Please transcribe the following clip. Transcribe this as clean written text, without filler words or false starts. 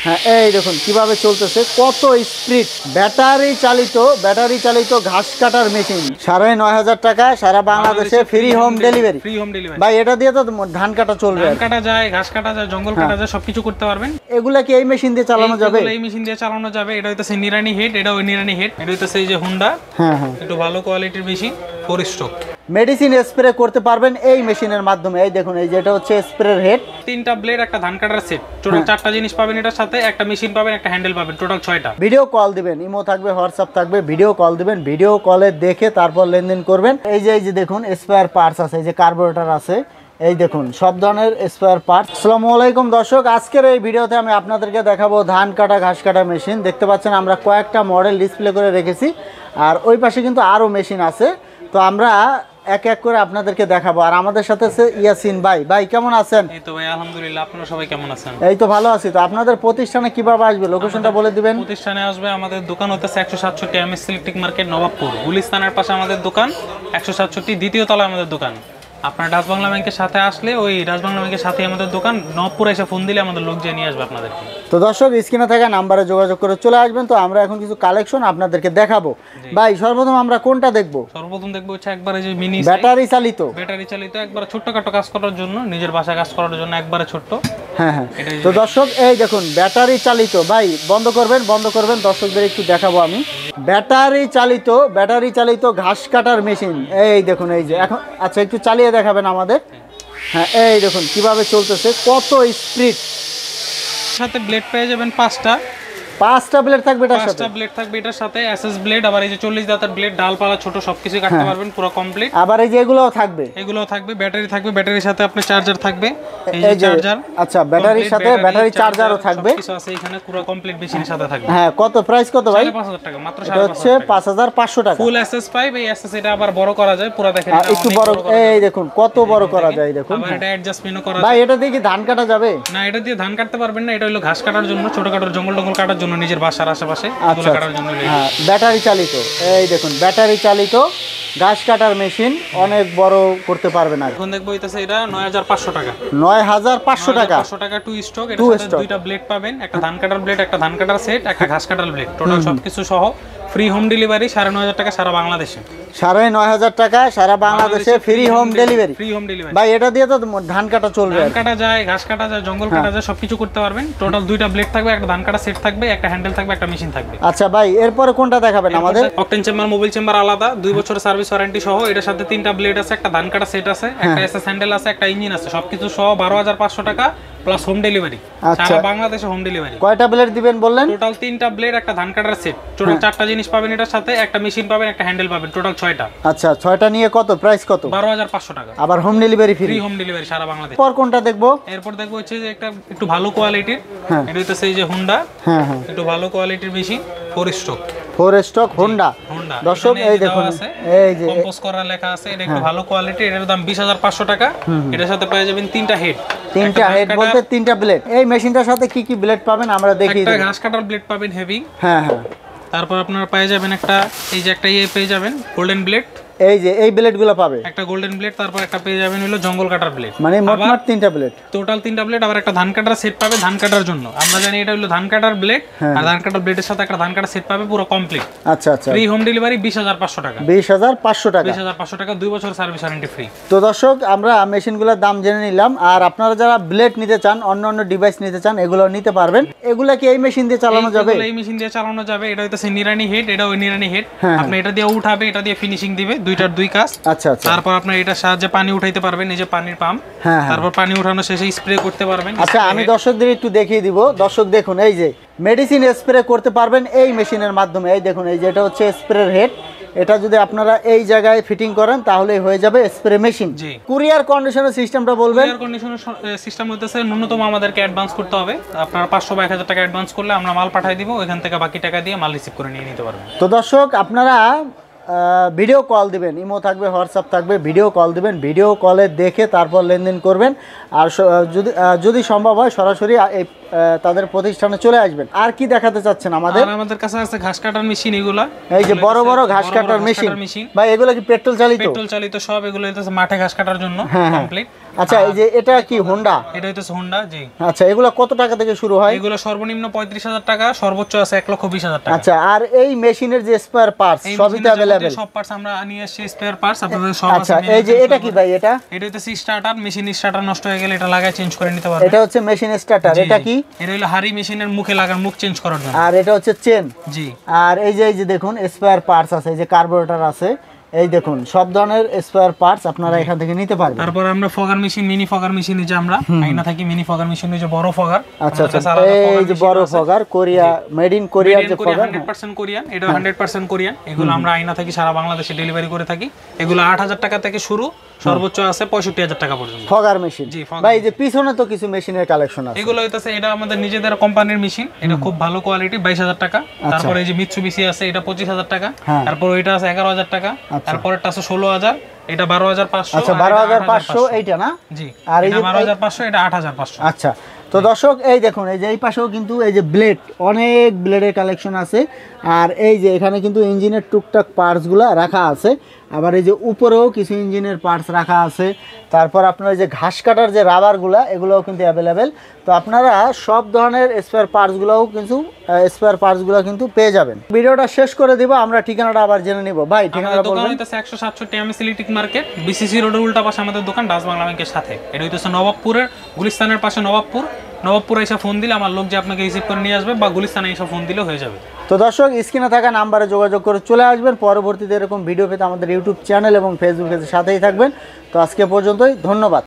হ্যাঁ, এই দেখুন কিভাবে চলতেছে, কত স্পিড। ব্যাটারি চালিত ঘাস কাটার মেশিন 9,500 টাকা, সারা বাংলাদেশে ফ্রি হোম ডেলিভারি। ভাই এটা দিয়ে তো ধান কাটা চলবে, ধান কাটা যায়, ঘাস কাটা যায়, জঙ্গল কাটা যায়, সবকিছু করতে পারবেন। এগুলা কি এই মেশিন দিয়ে চালানো যাবে? এই মেশিন দিয়ে চালানো যাবে। এটা হইতাছে নিরানি হেড, এটা ওই নিরানি হেড। এটা হইতাছে এই যে হুন্ডা, হ্যাঁ হ্যাঁ, একটু ভালো কোয়ালিটির মেশিন, 4 স্ট্রোক। মেডিসিন স্প্রে করতে পারবেন এই মেশিনের মাধ্যমে। এই দেখুন, এই যেটা হচ্ছে স্প্রের হেড, 3টা ব্লেড, একটা ধান কাটার সেট, টোটাল 4টা জিনিস পাবেন এটার সাথে। একটা মেশিন পাবেন, একটা হ্যান্ডেল পাবেন, টোটাল 6টা। ভিডিও কল দিবেন, ইমো থাকবে, হোয়াটসঅ্যাপ থাকবে, ভিডিও কল দিবেন, ভিডিও কলে দেখে তারপর লেনদেন করবেন। এই যে দেখুন স্পেয়ার পার্টস আছে, এই যে কার্বোরেটর আছে, এই দেখুন সব ধরনের স্পেয়ার পার্টস। আসসালামু আলাইকুম দর্শক, আজকের এই ভিডিওতে আমি আপনাদেরকে দেখাবো ধান কাটা ঘাস কাটা মেশিন। দেখতে পাচ্ছেন আমরা কয়েকটা মডেল ডিসপ্লে করে রেখেছি, আর ওই পাশে কিন্তু আরও মেশিন আছে। তো আমরা এক এক করে আপনাদেরকে দেখাবো। আর আমাদের সাথে আছে ইয়াসিন ভাই। ভাই কেমন আছেন? এই তো ভাই আলহামদুলিল্লাহ, আপনারা সবাই কেমন আছেন? এই তো ভালো আছি। তো আপনাদের প্রতিষ্ঠানে কিভাবে আসবে, লোকেশনটা বলে দিবেন। প্রতিষ্ঠানে আসবে, আমাদের দোকান হচ্ছে 167 এমএস ইলেকট্রিক মার্কেট, নবাবপুর গুলিস্তানের পাশে আমাদের দোকান। 167 দ্বিতীয় তলায় আমাদের দোকান। আপনার ডাচ বাংলা ব্যাংকের সাথে আসলে ওই ডাচ বাংলা ব্যাংকের সাথে আমাদের দোকান, নবপুর এসে ফোন দিলে আমাদের লোক নিয়ে আসবে আপনাদেরকে। তো দর্শক স্ক্রিনে থাকা নাম্বারে যোগাযোগ করে চলে আসবেন। তো আমরা এখন কিছু কালেকশন আপনাদেরকে দেখাবো। ভাই সর্বপ্রথম আমরা কোনটা দেখবো? সর্বপ্রথম দেখবো হচ্ছে একবারে যে মিনি ব্যাটারি চালিত একবারে ছোটখাটো কাজ করার জন্য, নিজের বাসায় কাজ করার জন্য একবারে ছোট্ট। হ্যাঁ হ্যাঁ। তো দর্শক এই দেখুন ব্যাটারি চালিত, ভাই বন্ধ করবেন, দর্শকদের একটু দেখাবো আমি। ব্যাটারি চালিত ঘাস কাটার মেশিন, এই দেখুন। এই যে এখন আচ্ছা একটু চালিয়ে দেখাবেন আমাদের। হ্যাঁ, এই দেখুন কিভাবে চলতেছে, কত স্পিড। সাথে ব্লেড পেয়ে যাবেন 5টা ব্লেড থাকবে এটার সাথে। 5টা ব্লেড থাকবে এটার সাথে, এসএস ব্লেড। আবার এই যে 40 দাঁতের ব্লেড, ডালপালা ছোট সবকিছু কাটতে পারবেন, পুরো কমপ্লিট। আবার এই যে এগুলোও থাকবে, ব্যাটারি থাকবে, ব্যাটারির সাথে আপনার চার্জার থাকবে, এই যে চার্জার। আচ্ছা, ব্যাটারির সাথে ব্যাটারি চার্জারও থাকবে, কিছু আছে এখানে, পুরো কমপ্লিট মেশিনের সাথে থাকবে। হ্যাঁ, কত প্রাইস কত ভাই? 5,500 টাকা মাত্র। এটা হচ্ছে 5,500 টাকা। ফুল এসএস পাইপ, এই এসএস এটা আবার বড় করা যায়, পুরো দেখেন একটু বড়। এই দেখুন কত বড় করা যায়, দেখুন। আবার এটা অ্যাডজাস্টমেন্টও করা যায়। ভাই এটা দিয়ে কি ধান কাটা যাবে? না, এটা দিয়ে ধান কাটতে পারবেন না। এটা হলো ঘাস কাটার জন্য, ছোটখাটো জঙ্গল কাটার জন্য, নিজের বাসার আশেপাশে এগুলো কাটার জন্য। হ্যাঁ, ব্যাটারি চালিত। এই দেখুন ব্যাটারি চালিত ঘাস কাটার মেশিন, অনেক বড় করতে পারবে না। এখন দেখবো হইতাছে এটা 9,500 টাকা। 9,500 টাকা। 500 টাকা 2 স্টক। এর সাথে দুইটা ব্লেড পাবেন, একটা ধান কাটার ব্লেড, একটা ধান কাটার সেট, একটা ঘাস কাটার ব্লেড, টোটাল সবকিছু সহ ফ্রি হোম ডেলিভারি। 9,500 টাকা সারা বাংলাদেশে। 9,500 টাকা সারা বাংলাদেশে ফ্রি হোম ডেলিভারি। ভাই এটা দিয়ে তো ধান কাটা চলবে, ধান কাটা যায়, ঘাস কাটা যায়, জঙ্গল কাটা যায়, সবকিছু করতে পারবেন। টোটাল দুইটা ব্লেড থাকবে, একটা ধান কাটা সেট থাকবে, একটা হ্যান্ডেল থাকবে, একটা মেশিন থাকবে। আচ্ছা ভাই এরপরে কোনটা দেখাবেন আমাদের? অকটেন চেম্বার, মোবাইল চেম্বার আলাদা, 2 বছরের সার্ভিস ওয়ারেন্টি সহ। এটার সাথে 3টা ব্লেড আছে, একটা ধান কাটা সেট আছে, একটা এসএস হ্যান্ডেল আছে, একটা ইঞ্জিন আছে, সবকিছু সহ 12,500 টাকা প্লাস হোম ডেলিভারি। সারা বাংলাদেশে হোম ডেলিভারি। কয়টা ব্লেড দিবেন বললেন? টোটাল 3টা ব্লেড, একটা ধান কাটার সেট, টোটাল 4টা জিনিস পাবেন এটার সাথে, একটা মেশিন পাবেন, একটা হ্যান্ডেল পাবেন, টোটাল 6টা। আচ্ছা, 6টা নিয়ে কত প্রাইস কত? 12,500 টাকা। আবার home delivery free home delivery সারা বাংলাদেশে। পর কোনটা দেখবো? এরপর দেখবো হচ্ছে যে একটা একটু ভালো কোয়ালিটির, এটা হইতাছে এই যে হুন্ডা। হ্যাঁ হ্যাঁ, একটু ভালো কোয়ালিটির মেশিন, 4 স্ট্রোক। 4 stock Honda. দর্শক এই দেখুন, এই যে কম্পোজ করা লেখা আছে, এটা একটু ভালো কোয়ালিটি। এটার দাম 20,500 টাকা। এটার সাথে পেয়ে যাবেন 3টা হেড। 3টা হেড বলতে 3টা ব্লেড। এই মেশিনটার সাথে কি কি ব্লেড পাবেন আমরা দেখি। একটা ঘাস কাটার ব্লেড পাবেন হেভি। হ্যাঁ হ্যাঁ। তারপর আপনারা পেয়ে যাবেন একটা, এই যে একটা পেয়ে যাবেন গোল্ডেন ব্লেড। এই যে এই ব্লেডগুলো পাবে, একটা গোল্ডেন ব্লেড। তারপর একটা পেয়ে যাবেন হলো জঙ্গল কাটার ব্লেড। মানে মোট 3টা ব্লেড, টোটাল 3টা ব্লেড। আবার একটা ধান কাটার সেট পাবে ধান কাটার জন্য। আমরা জানি এটা হলো ধান কাটার ব্লেড, আর ধান কাটার ব্লেডের সাথে একটা ধান কাটার সেট পাবে, পুরো কমপ্লিট। আচ্ছা আচ্ছা। ফ্রি হোম ডেলিভারি 20,500 টাকা। 20,500 টাকা। 20,500 টাকা, 2 বছর সার্ভিস ওয়ারেন্টি ফ্রি। তো দর্শক আমরা মেশিনগুলোর দাম জেনে নিলাম। আর আপনারা যারা ব্লেড নিতে চান, অন্য ডিভাইস নিতে চান, এগুলো নিতে পারবেন। এগুলা কি এই মেশিন দিয়ে চালানো যাবে? এই মেশিন দিয়ে চালানো যাবে। এটা হইতাছে নিরানি হেড, এটা ওই নিরানি হেড। আপনি এটা দিয়ে উঠাবে, এটা দিয়ে ফিনিশিং দিবে, দুইটার দুই কাজ। আচ্ছা আচ্ছা। তারপর আপনি এটার সাহায্যে পানি উঠাইতে পারবেন, এই যে পানির পাম্প। তারপর পানি উঠানো শেষে স্প্রে করতে পারবেন। আচ্ছা আমি দর্শকদের একটু দেখিয়ে দিব। দর্শক দেখুন, এই যে মেডিসিন স্প্রে করতে পারবেন এই মেশিনের মাধ্যমে। এই দেখুন, এই যে এটা হচ্ছে স্প্রের হেড। এটা যদি আপনারা এই জায়গায় ফিটিং করেন তাহলে হয়ে যাবে স্প্রে মেশিন। কুরিয়ার কন্ডিশনের সিস্টেমটা বলবেন? কুরিয়ার কন্ডিশনের সিস্টেম হইতেছে ন্যূনতম আমাদেরকে অ্যাডভান্স করতে হবে। আপনারা 500 বা 1,000 টাকা অ্যাডভান্স করলে আমরা মাল পাঠিয়ে দিব, ওইখান থেকে বাকি টাকা দিয়ে মাল রিসিভ করে নিয়ে নিতে পারবেন। তো দর্শক আপনারা ভিডিও কল দিবেন, ইমো থাকবে, হোয়াটসঅ্যাপ থাকবে, ভিডিও কল দিবেন, ভিডিও কলে দেখে তারপর লেনদেন করবেন। আর যদি সম্ভব হয় সরাসরি তাদের প্রতিষ্ঠানে চলে আসবেন। আর কি দেখাতে চাচ্ছেন আমাদের? আর আমাদের কাছে আছে ঘাস কাটার মেশিন, এগুলা এই যে বড় বড় ঘাস কাটার মেশিন ভাই, এগুলো কি পেট্রোল চালিত? পেট্রোল চালিত সব, এগুলো হইতেছে মাঠে ঘাস কাটার জন্য কমপ্লিট। আচ্ছা, এই যে এটা কি হোন্ডা? এটা হইতেছে হোন্ডা, জি। আচ্ছা, এগুলো কত টাকা থেকে শুরু হয়? এগুলো সর্বনিম্ন 35,000 টাকা, সর্বোচ্চ আছে 1,20,000 টাকা। আচ্ছা, আর এই মেশিনের যে স্পেয়ার পার্টস সবই তো अवेलेबल? সব পার্টস আমরা নিয়ে আসছি, স্পেয়ার পার্টস আপনাদের সব আছে। আচ্ছা, এই যে এটা কি ভাই? এটা হইতেছে স্টার্টার মেশিন। স্টার্টার নষ্ট হয়ে গেলে এটা লাগায় চেঞ্জ করে নিতে পারবেন। এটা হচ্ছে মেশিন স্টার্টার। এটা কি? এটা হলো হাড়ি মেশিনের মুখে লাগার, মুখ চেঞ্জ করার জন্য। আর এটা হচ্ছে চেন, জি। আর এই যে দেখুন স্পেয়ার পার্টস আছে, এই যে কার্বোরেটর আছে, এই দেখুন সব ধরনের স্পেয়ার পার্টস আপনারা এখান থেকে নিতে পারবেন। তারপর আমরা fogger machine, mini fogger machine, যে আমরা আইনা থাকি মিনি ফগার মেশিন, যে বড় ফগার। আচ্ছা আচ্ছা, এই যে বড় ফগার, কোরিয়া, মেড ইন কোরিয়ার যে ফগার, 100% কোরিয়ান। এটা 100% কোরিয়ান। এগুলো আমরা আইনা থাকি সারা বাংলাদেশে ডেলিভারি করে থাকি। এগুলো 8,000 টাকা থেকে শুরু, সর্বোচ্চ আছে 65,000 টাকা পর্যন্ত ফগার মেশিন। জি, ভাই এই যে পিছনে তো কিছু মেশিনের কালেকশন আছে। এগুলো হইতাছে, এটা আমাদের নিজেদের কোম্পানির মেশিন। এটা খুব ভালো কোয়ালিটি, 22,000 টাকা। তারপর এই যে মিৎসুবিশি আছে, এটা 25,000 টাকা। তারপর ওইটা আছে 11,000 টাকা। তারপরটা আছে 16,000, এটা 12,500। আচ্ছা, 12,500 এইটা না? জি। আর এই যে 12,500, এটা 8,500। আচ্ছা, তো দর্শক এই দেখুন, এই যে এই পাশেও কিন্তু এই যে ব্লেড, অনেক ব্লেডের কালেকশন আছে। আর এই যে এখানে কিন্তু ইঞ্জিনের টুকটাক পার্টসগুলো রাখা আছে। আবার এই যে উপরেও কিছু ইঞ্জিনের পার্টস রাখা আছে। তারপর আপনার যে ঘাস কাটার যে রাবারগুলো, এগুলোও কিন্তু অ্যাভেলেবেল। তো আপনারা সব ধরনের স্পেয়ার পার্টসগুলো কিন্তু পেয়ে যাবেন। ভিডিওটা শেষ করে দিব, আমরা ঠিকানাটা আবার জেনে নিব। ভাই ঠিকানাটা বলবেন? দোকান হইতাছে 167 এমএস ইলেকট্রিক মার্কেট, বিসিসি রোডের উল্টা পাশে আমাদের দোকান, ডাচ বাংলা ব্যাংকের সাথে। এটা হইতাছে নবাবপুরের, গুলিস্তানের পাশে নবাবপুরে এসে ফোন দিলে আমার লোক যে আপনাকে রিসিভ করে নিয়ে আসবে, বা গুলিস্তানে এসে ফোন দিলে হয়ে যাবে। তো দর্শক, স্ক্রিনে থাকা নাম্বারে যোগাযোগ করে চলে আসবেন। পরবর্তীতে এরকম ভিডিও পেতে আমাদের ইউটিউব চ্যানেল এবং ফেসবুক পেজের সাথেই থাকবেন। তো আজকে পর্যন্তই, ধন্যবাদ।